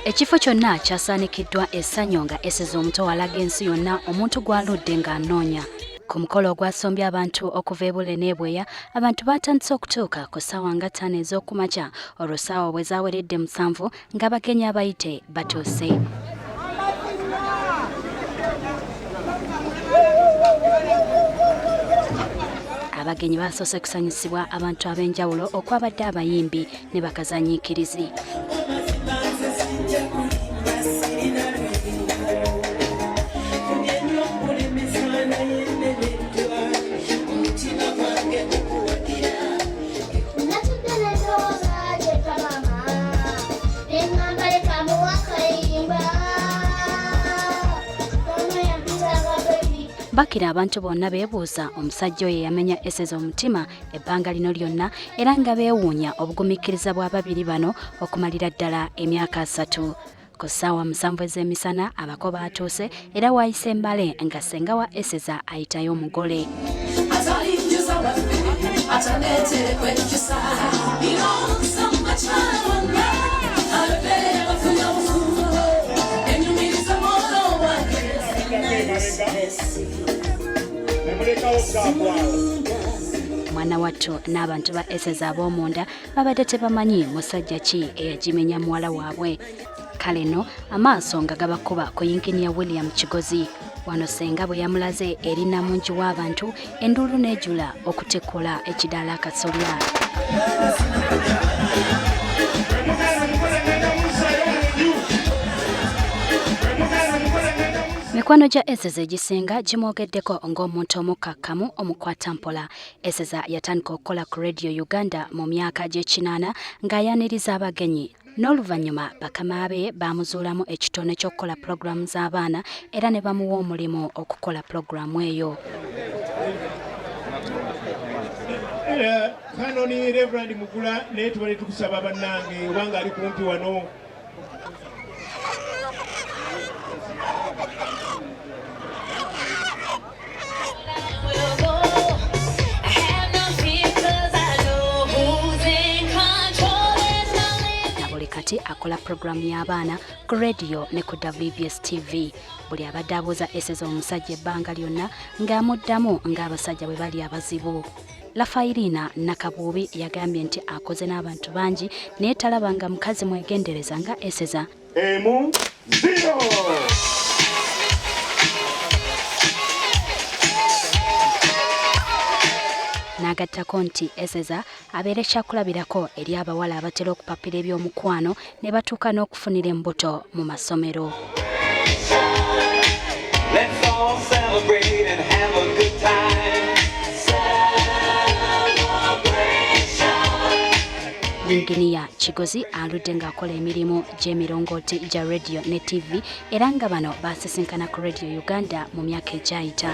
Ekifo kyonna kyasaanikiddwa essanyu nga Eseza omuto walaga ensi yonna omuntu gw'aludde ng'anoonya. Ku mukolo ogwasombye abantu okuva e Bule n'Ebweya, abantu baatandise okutuuka ku ssaawa nga 5 ez'okumakya olwo ssaawa bwe zaaweredde 7 ng'abagenyi abayite batuuse. Abagenyi basoose kusanyusibwa abantu ab'enjawulo okwabadde abayimbi ne bakazanyiikirizi. Bakira abantu bonna beebuuza omusajja oyo yamenya Eseza omutima ebbanga lino lyonna era nga beewuunya obugumiikiriza bw'ababiri bano okumalira ddala emyaka 3. Ku ssaawa 7 ez'emisana abako baatuuse era waayise embale nga ssenga wa Eseza ayitayo omugole. Mwana wattu n'abantu ba Eseza ab'omunda babadde tebamanyi musajja ki eyagimenya muwala waabwe. Kale nno amaaso nga gabakuba ku yinginiya William Kigozi. Wano ssenga bwe yamulaze eri namungi w'abantu enduulu n'ejjula okutekkula ekidaala akasolya. Mikwano gya Eseza egisinga gimwogeddeko ng'omuntu omukkakkamu omukwata mpola. Eseza yatandika okukola ku Radio Uganda mu myaka gy'ekinaana ng'ayaniriza abagenyi. N'oluvannyuma bakama be baamuzuulamu ekitone ky'okukola pulogulaamu z'abaana era ne bamuwa omulimu okukola pulogulaamu eyo. Kanoni Reverend Mugula naye tubale tukusaba bannange obanga ali kumpi wano. Akola pulogulaamu y'abaana ku radio ne ku WBS TV. Buli abadde abuuza Eseza omusajja ebbanga lyonna ng'amuddamu ng'abasajja bwe bali abazibu. Lafairina Nakabuubi yagambye nti akoze n'abantu bangi naye talaba nga mukazi mwegendereza nga Eseza. 0 N'agattako nti Eseza abeera ekyakulabirako eri abawala abatera okupapira eby'omukwano ne batuuka n'okufunira embuto mu masomero. Yinginiya Kigozi aludde ng'akola emirimu gy'emirongooti gya radio ne TV era nga bano baasisinkana ku Radio Uganda mu myaka egyayita.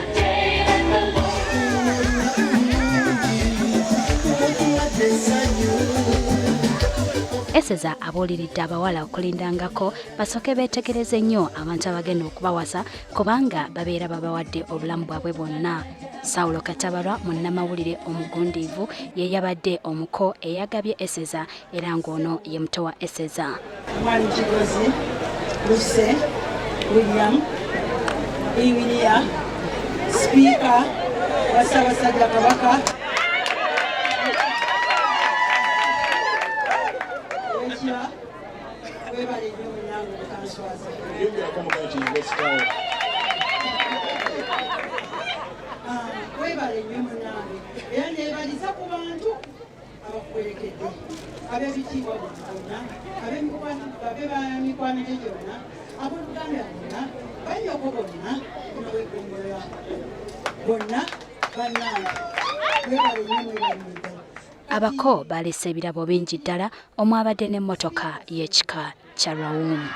Eseza abuuliridde abawala okulindangako basooke beetegereze nnyo abantu abagenda okubawasa kubanga babeera babawadde obulamu bwabwe bwonna. Sawulo Katabalwa munnamawulire omugundiivu ye yabadde omuko eyagabye Eseza era ng'ono ye muto wa Eseza. Mwali Kigozi, Luse, William, Inginiya, Sipiika wa Ssaabasajja Kabaka, webale nnyo munange mukanswaza. Webale nnyo munange era neebaliza ku bantu abakuwerekedde ab'ebitiibwa bonna ab'emikwano gye gyonna ab'oluganda bonna bannyoko bonna nowegombola bonna bannange webale nnyo mwebalimiddala. Abako balese ebirabo bingi ddala omwabadde n'emmotoka y'ekika kya Rawumu.